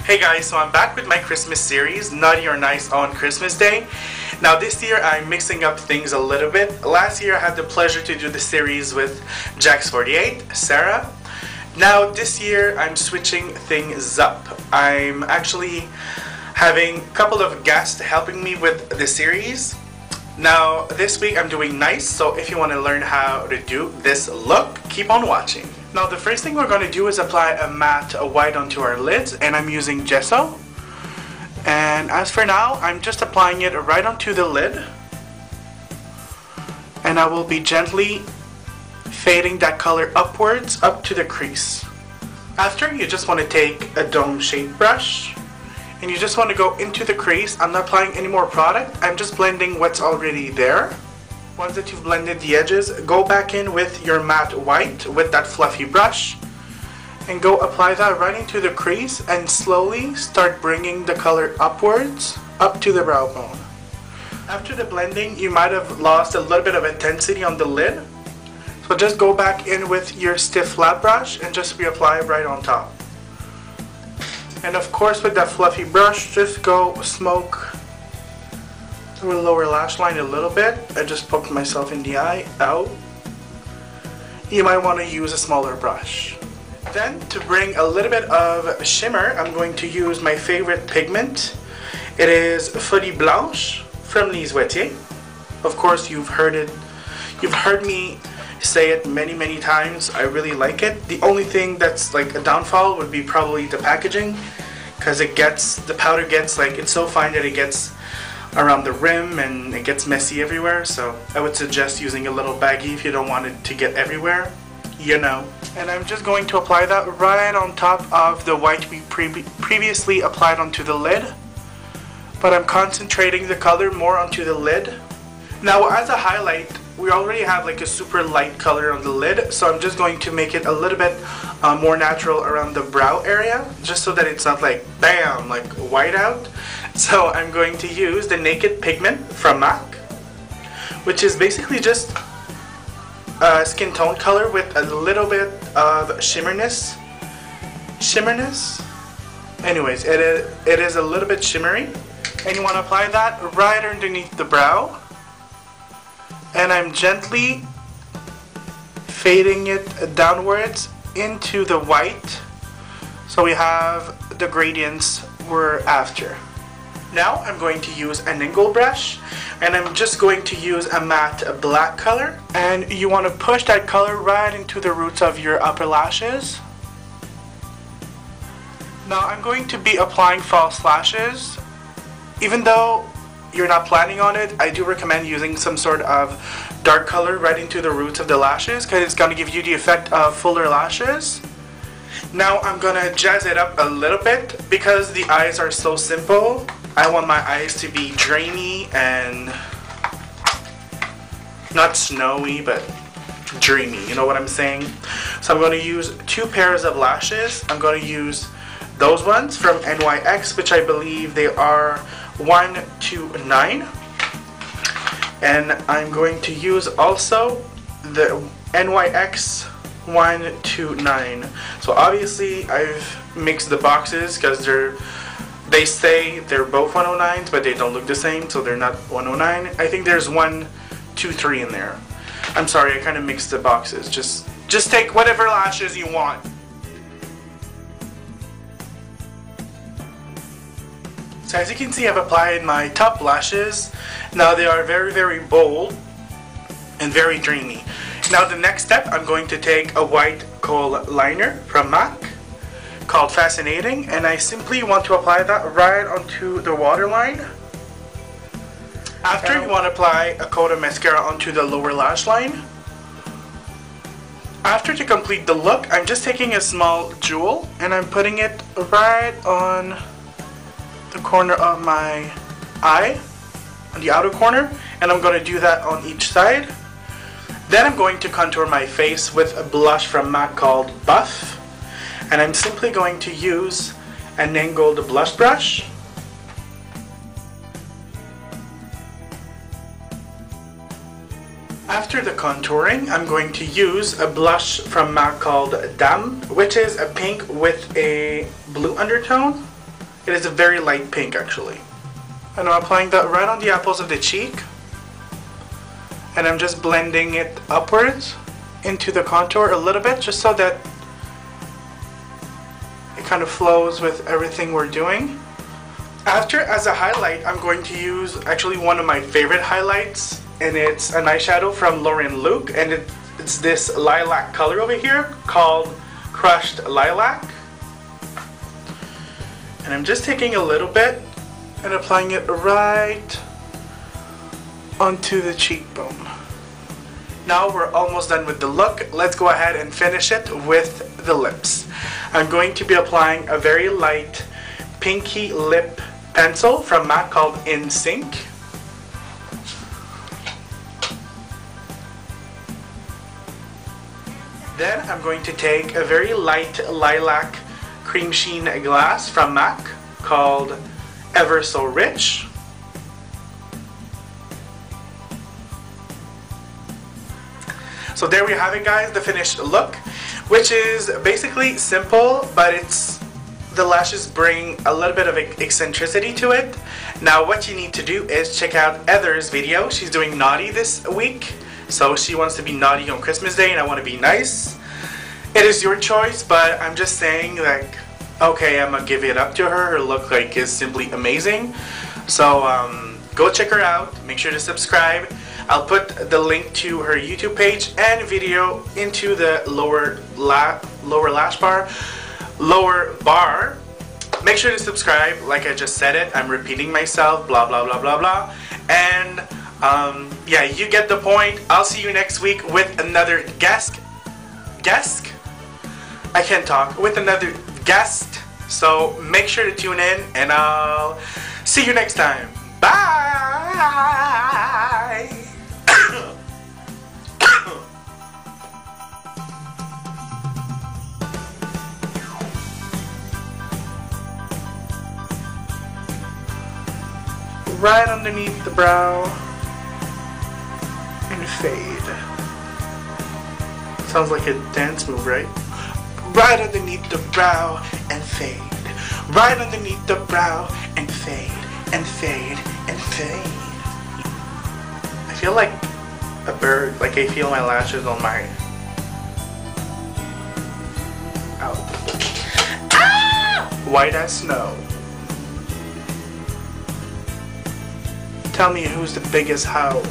Hey guys, so I'm back with my Christmas series, Naughty or Nice on Christmas Day. Now this year I'm mixing up things a little bit. Last year I had the pleasure to do the series with Jax 48, Sarah. Now this year I'm switching things up. I'm actually having a couple of guests helping me with the series. Now this week I'm doing Nice, so if you want to learn how to do this look, keep on watching. Now the first thing we're going to do is apply a matte white onto our lids, and I'm using Gesso. And as for now, I'm just applying it right onto the lid. And I will be gently fading that color upwards up to the crease. After, you just want to take a dome shaped brush and you just want to go into the crease. I'm not applying any more product, I'm just blending what's already there. Once that you've blended the edges, go back in with your matte white with that fluffy brush and go apply that right into the crease and slowly start bringing the color upwards up to the brow bone. After the blending, you might have lost a little bit of intensity on the lid, so just go back in with your stiff flat brush and just reapply right on top. And of course, with that fluffy brush, just go smoke through the lower lash line a little bit. I just poked myself in the eye, out. You might want to use a smaller brush. Then, to bring a little bit of shimmer, I'm going to use my favorite pigment. It is Folie Blanche from Lise Watier. Of course, you've heard me say it many times. I really like it. The only thing that's like a downfall would be probably the packaging, because the powder gets like, it's so fine that it gets around the rim and it gets messy everywhere, so I would suggest using a little baggie if you don't want it to get everywhere, you know. And I'm just going to apply that right on top of the white we previously applied onto the lid, but I'm concentrating the color more onto the lid. Now as a highlight, we already have like a super light color on the lid, so I'm just going to make it a little bit more natural around the brow area, just so that it's not like bam, like white out. So I'm going to use the Naked Pigment from M.A.C, which is basically just a skin tone color with a little bit of shimmerness. Anyways, it is a little bit shimmery, and you want to apply that right underneath the brow. And I'm gently fading it downwards into the white, so we have the gradients we're after. Now I'm going to use an angle brush, and I'm just going to use a matte black color, and you want to push that color right into the roots of your upper lashes. Now I'm going to be applying false lashes. Even though you're not planning on it, I do recommend using some sort of dark color right into the roots of the lashes, because it's going to give you the effect of fuller lashes. Now I'm going to jazz it up a little bit, because the eyes are so simple. I want my eyes to be dreamy and not snowy, but dreamy, you know what I'm saying? So I'm going to use 2 pairs of lashes. I'm going to use those ones from N.Y.X, which I believe they are 1 to 9. And I'm going to use also the N.Y.X 1 to 9. So obviously I've mixed the boxes, because they say they're both 109s, but they don't look the same, so they're not 109. I think there's 1, 2, 3 in there. I'm sorry, I kind of mixed the boxes. Just take whatever lashes you want. So as you can see, I've applied my top lashes. Now they are very bold and very dreamy. Now the next step, I'm going to take a white kohl liner from M.A.C called Fascinating, and I simply want to apply that right onto the waterline. After, you want to apply a coat of mascara onto the lower lash line. After, to complete the look, I'm just taking a small jewel and I'm putting it right on the corner of my eye, on the outer corner, and I'm going to do that on each side. Then I'm going to contour my face with a blush from M.A.C called Buff. And I'm simply going to use an angled blush brush. After the contouring, I'm going to use a blush from M.A.C called Dame, which is a pink with a blue undertone. It is a very light pink actually. And I'm applying that right on the apples of the cheek. And I'm just blending it upwards into the contour a little bit, just so that it kind of flows with everything we're doing. After, as a highlight, I'm going to use actually one of my favorite highlights, and it's an eyeshadow from Lauren Luke, and it's this lilac color over here called Crushed Lilac. And I'm just taking a little bit and applying it right onto the cheekbone. Now we're almost done with the look. Let's go ahead and finish it with the lips. I'm going to be applying a very light pinky lip pencil from M.A.C called N.Y.X. Then I'm going to take a very light lilac Creamsheen glass from M.A.C called Ever So Rich. So there we have it, guys, the finished look, which is basically simple, but the lashes bring a little bit of eccentricity to it. Now what you need to do is check out Heather's video. She's doing naughty this week, so she wants to be naughty on Christmas Day and I want to be nice. It is your choice, but I'm just saying, like, okay, I'm gonna give it up to her. Her look is simply amazing. So go check her out. Make sure to subscribe. I'll put the link to her YouTube page and video into the lower bar. Make sure to subscribe. Like I just said it, I'm repeating myself, blah blah blah blah blah. And yeah, you get the point. I'll see you next week with another guest. I can't talk. With another guest. So make sure to tune in, and I'll see you next time. Bye. Right underneath the brow and fade. Sounds like a dance move, right? Right underneath the brow and fade. Right underneath the brow and fade and fade and fade. I feel like a bird, like I feel my lashes on my white as snow. Tell me who's the biggest hoe.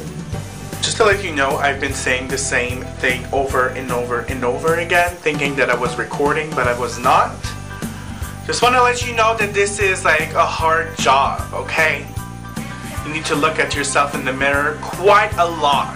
Just to let you know, I've been saying the same thing over and over and over again, thinking that I was recording, but I was not. Just want to let you know that this is like a hard job, okay? You need to look at yourself in the mirror quite a lot.